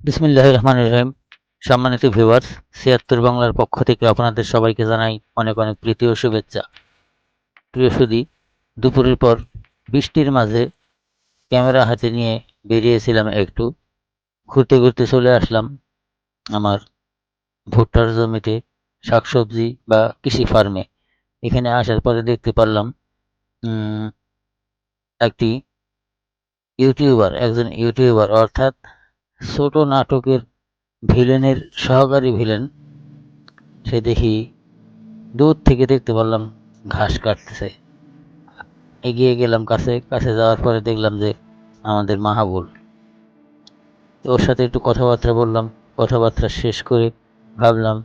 বিসমিল্লাহির রহমানির রহিম। সম্মানিত ভিউয়ার্স, ৭৬ বাংলার পক্ষ থেকে আপনাদের সবাইকে জানাই অনেক অনেক প্রীতি ও শুভেচ্ছা। প্রিয় সুধী, দুপুরের পর বৃষ্টির মাঝে ক্যামেরা হাতে নিয়ে বেরিয়েছিলাম একটু ঘুরতে ঘুরতে চলে আসলাম আমার ভুট্টার জমিতে, শাকসবজি বা কৃষি ফার্মে। এখানে আসার পরে দেখতে পারলাম উম, একটি একজন ইউটিউবার অর্থাৎ ছোট নাটকের ভিলেনের সহকারী ভিলেন। সে দেখি দূর থেকে দেখতে পারলাম ঘাস কাটতেছে। এগিয়ে গেলাম কাছে, কাছে যাওয়ার পরে দেখলাম যে আমাদের মাহাবুল। তো ওর সাথে একটু কথাবার্তা বললাম। কথাবার্তা শেষ করে ভাবলাম,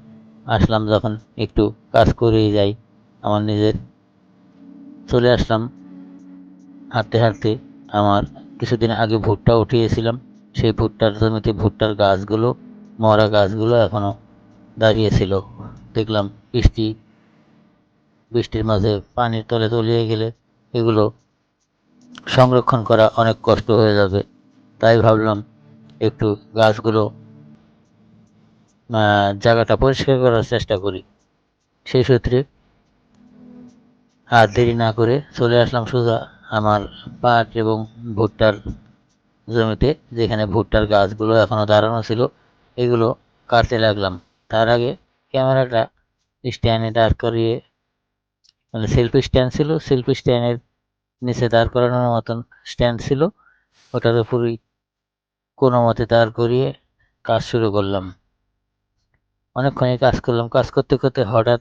আসলাম যখন একটু কাজ করেই যাই। আমার নিজের চলে আসলাম হাঁটতে হাঁটতে। আমার কিছুদিন আগে ভুট্টা উঠিয়েছিলাম, সেই ভুট্টার জমিতে ভুট্টার গাছগুলো, মরা গাছগুলো এখনো দাঁড়িয়েছিল। দেখলাম বৃষ্টির মাঝে পানির তলে তলিয়ে গেলে এগুলো সংরক্ষণ করা অনেক কষ্ট হয়ে যাবে। তাই ভাবলাম একটু গাছগুলো জায়গাটা পরিষ্কার করার চেষ্টা করি। সেই সূত্রে আর দেরি না করে চলে আসলাম সোজা আমার পাট এবং ভুট্টার জমিতে, যেখানে ভুট্টার গাছগুলো এখনো দাঁড়ানো ছিল। এগুলো কাটতে লাগলাম। তার আগে ক্যামেরাটা স্ট্যান্ডে দাঁড় করিয়ে, মানে সেলফি স্ট্যান্ড ছিল, সেলফি স্ট্যান্ডের নিচে দাঁড় করানোর মতন স্ট্যান্ড ছিল, ওটার উপরই কোনো মতে দাঁড় করিয়ে কাজ শুরু করলাম। অনেকক্ষণই কাজ করলাম। কাজ করতে করতে হঠাৎ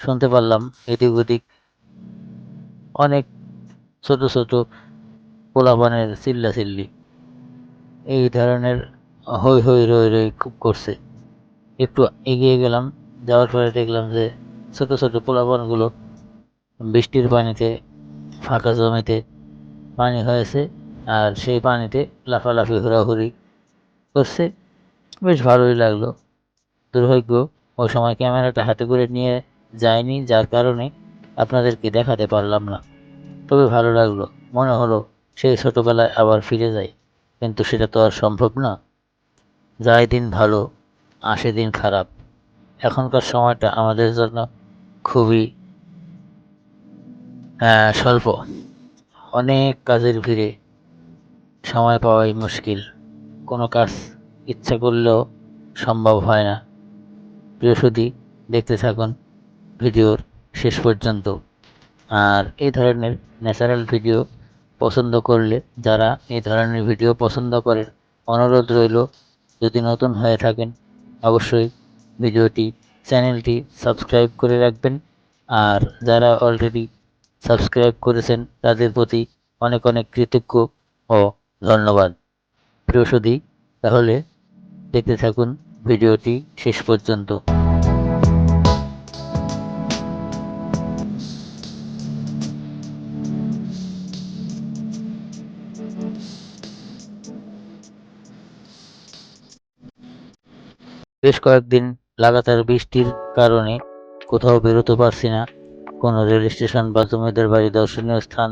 শুনতে পারলাম এদিক ওদিক অনেক ছোট ছোট পোলাপানের চিল্লাচিল্লি। এই ধরনের হৈ হৈ রই রই খুব করছে। একটু এগিয়ে গেলাম, যাওয়ার পরে দেখলাম যে ছোট ছোট পোলাপানগুলো বৃষ্টির পানিতে, ফাঁকা জমিতে পানি হয়েছে, আর সেই পানিতে লাফালাফি ঘোরাঘুরি করছে। বেশ ভালোই লাগলো। দুর্ভাগ্য, ওই সময় ক্যামেরাটা হাতে করে নিয়ে যায়নি, যার কারণে আপনাদেরকে দেখাতে পারলাম না। তবে ভালো লাগলো। মনে হলো সেই ছোটবেলায় আবার ফিরে যাই, কিন্তু সেটা তো আর সম্ভব না। যায় দিন ভালো, আসে দিন খারাপ। এখনকার সময়টা আমাদের জন্য খুবই স্বল্প। অনেক কাজের ভিড়ে সময় পাওয়াই মুশকিল। কোনো কাজ ইচ্ছা করলেও সম্ভব হয় না। প্রিয় সুধী, দেখতে থাকুন ভিডিওর শেষ পর্যন্ত। আর এই ধরনের ন্যাচারাল ভিডিও পছন্দ করলে, যারা এই ধরনের ভিডিও পছন্দ করেন, অনুরোধ রইল, যদি নতুন হয়ে থাকেন অবশ্যই চ্যানেলটি সাবস্ক্রাইব করে রাখবেন। আর যারা অলরেডি সাবস্ক্রাইব করেছেন তাদের প্রতি অনেক অনেক কৃতজ্ঞ ও ধন্যবাদ। প্রিয় সুধী, তাহলে দেখতে থাকুন ভিডিওটি শেষ পর্যন্ত। বেশ কয়েকদিন লাগাতার বৃষ্টির কারণে কোথাও বেরোতে পারছি না। কোনো রেল স্টেশন বা জমিদার বাড়ি, দর্শনীয় স্থান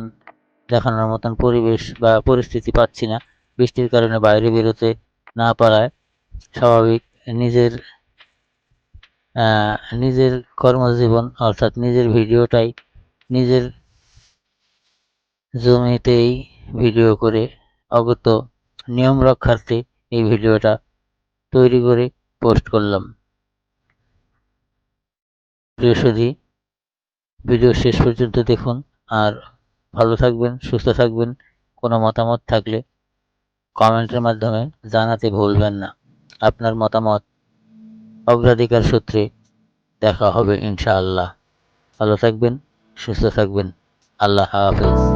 দেখানোর মতন পরিবেশ বা পরিস্থিতি পাচ্ছি না। বৃষ্টির কারণে বাইরে বেরোতে না পারায় স্বাভাবিক নিজের নিজের কর্মজীবন অর্থাৎ নিজের ভিডিওটাই নিজের জমিতেই ভিডিও করে অগত্য নিয়ম রক্ষার্থে এই ভিডিওটা তৈরি করে পোস্ট করলাম। প্রিয় সুধী, ভিডিও শেষ পর্যন্ত দেখুন। আর ভালো থাকবেন, সুস্থ থাকবেন। কোনো মতামত থাকলে কমেন্টের মাধ্যমে জানাতে ভুলবেন না। আপনার মতামত অগ্রাধিকার সূত্রে দেখা হবে ইনশাআল্লাহ। ভালো থাকবেন, সুস্থ থাকবেন। আল্লাহ হাফেজ।